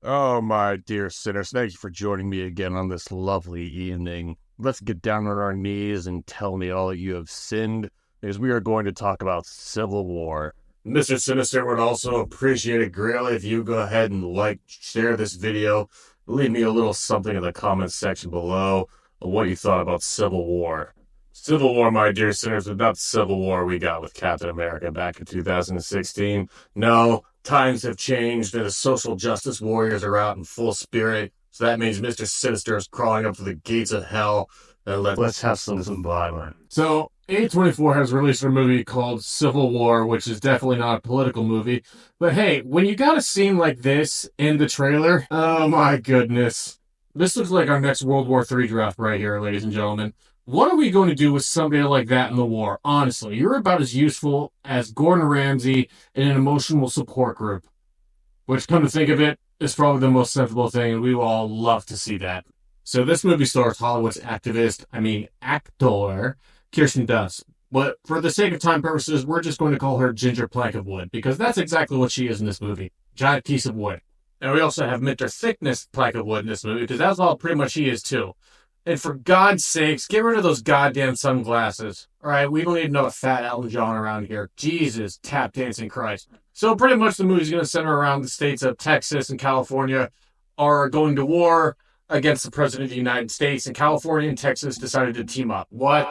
Oh, my dear sinners, thank you for joining me again on this lovely evening. Let's get down on our knees and tell me all that you have sinned, because we are going to talk about Civil War. Mr. Sinister would also appreciate it greatly if you go ahead and share this video, leave me a little something in the comments section below of what you thought about Civil War. Civil War, my dear sinners, without the Civil War we got with Captain America back in 2016. No, times have changed and the social justice warriors are out in full spirit. So that means Mr. Sinister is crawling up to the gates of hell. And let's have some violence. So A24 has released a movie called Civil War, which is definitely not a political movie. But hey, when you got a scene like this in the trailer, oh my goodness. This looks like our next World War III draft right here, ladies and gentlemen. What are we going to do with somebody like that in the war? Honestly, you're about as useful as Gordon Ramsay in an emotional support group. Which, come to think of it, is probably the most sensible thing, and we will all love to see that. So this movie stars Hollywood's actor, Kirsten Dunst. But for the sake of time purposes, we're just going to call her Ginger Plank of Wood, because that's exactly what she is in this movie. Giant piece of wood. And we also have Mr. Thickness Plank of Wood in this movie, because that's all pretty much he is too. And for God's sakes, get rid of those goddamn sunglasses. All right, we don't need no fat Elton John around here. Jesus, tap dancing Christ. So pretty much the movie's going to center around the states of Texas and California are going to war against the President of the United States, and California and Texas decided to team up. What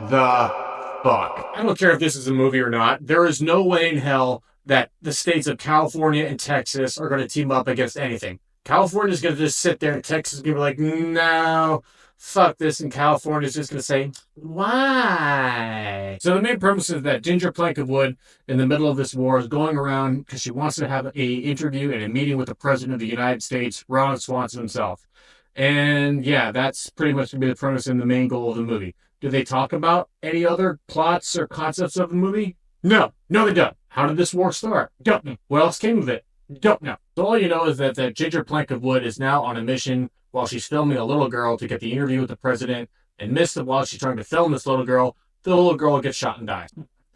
the fuck? I don't care if this is a movie or not. There is no way in hell that the states of California and Texas are going to team up against anything. California's going to just sit there and Texas is going to be like, no, fuck this, and California's just going to say, why? So the main premise is that Ginger Plank of Wood, in the middle of this war, is going around because she wants to have a interview and a meeting with the President of the United States, Ronald Swanson himself. And yeah, that's pretty much going to be the premise and the main goal of the movie. Do they talk about any other plots or concepts of the movie? No, they don't. How did this war start? Don't know. What else came of it? Don't know. So all you know is that Ginger Plank of Wood is now on a mission while she's filming a little girl to get the interview with the president, and missed it while she's trying to film this little girl. The little girl gets shot and dies.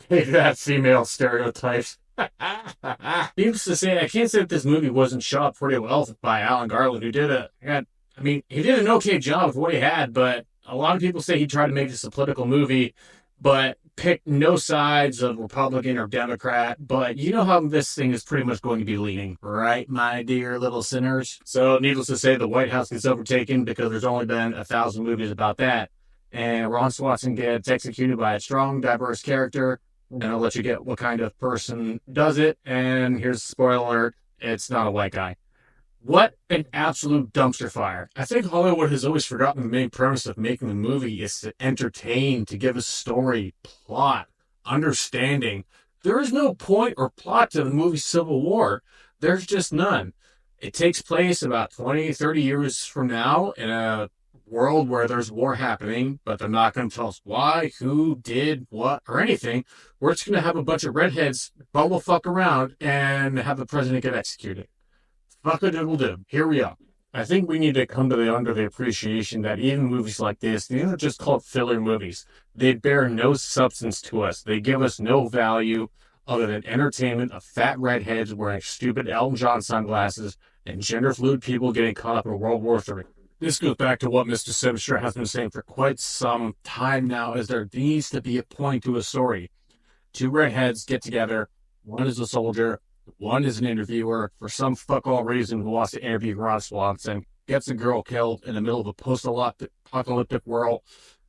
Hey, that female stereotypes. Needless to say, I can't say that this movie wasn't shot pretty well by Alan Garland, who he did an okay job with what he had, but a lot of people say he tried to make this a political movie, but picked no sides of Republican or Democrat. But you know how this thing is pretty much going to be leaning, right, my dear little sinners? So needless to say, the White House gets overtaken because there's only been 1,000 movies about that. And Ron Swanson gets executed by a strong, diverse character. And I'll let you get what kind of person does it. And here's a spoiler alert, it's not a white guy. What an absolute dumpster fire. I think Hollywood has always forgotten the main premise of making a movie is to entertain, to give a story, plot, understanding. There is no point or plot to the movie Civil War. There's just none. It takes place about 20, 30 years from now in a world where there's war happening, but they're not going to tell us why, who, did, what, or anything. We're just going to have a bunch of redheads bubble fuck around and have the president get executed. Fuck a doodle do. Here we are. I think we need to come to under the appreciation that even movies like this, these are just called filler movies. They bear no substance to us. They give us no value other than entertainment of fat redheads wearing stupid Elton John sunglasses and gender-fluid people getting caught up in World War III. This goes back to what Mr. Sinister has been saying for quite some time now, is there needs to be a point to a story. Two redheads get together. One is a soldier. One is an interviewer for some fuck-all reason who wants to interview Ron Swanson, gets a girl killed in the middle of a post-apocalyptic world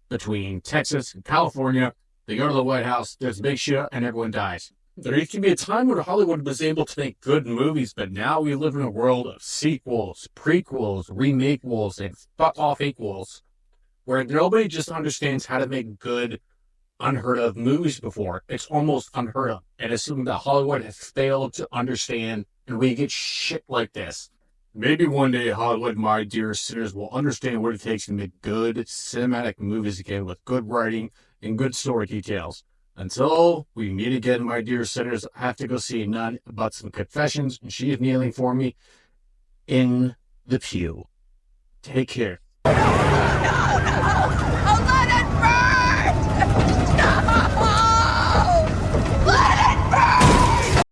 between Texas and California. They go to the White House, there's a big shit, and everyone dies. There used to be a time when Hollywood was able to make good movies, but now we live in a world of sequels, prequels, remakequels, and fuck-off equals, where nobody just understands how to make good unheard of movies before. It's almost unheard of. And assuming that Hollywood has failed to understand, and we get shit like this. Maybe one day Hollywood, my dear sinners, will understand what it takes to make good cinematic movies again with good writing and good story details. Until we meet again, my dear sinners, I have to go see a nun about some confessions, and she is kneeling for me in the pew. Take care. No, no, no!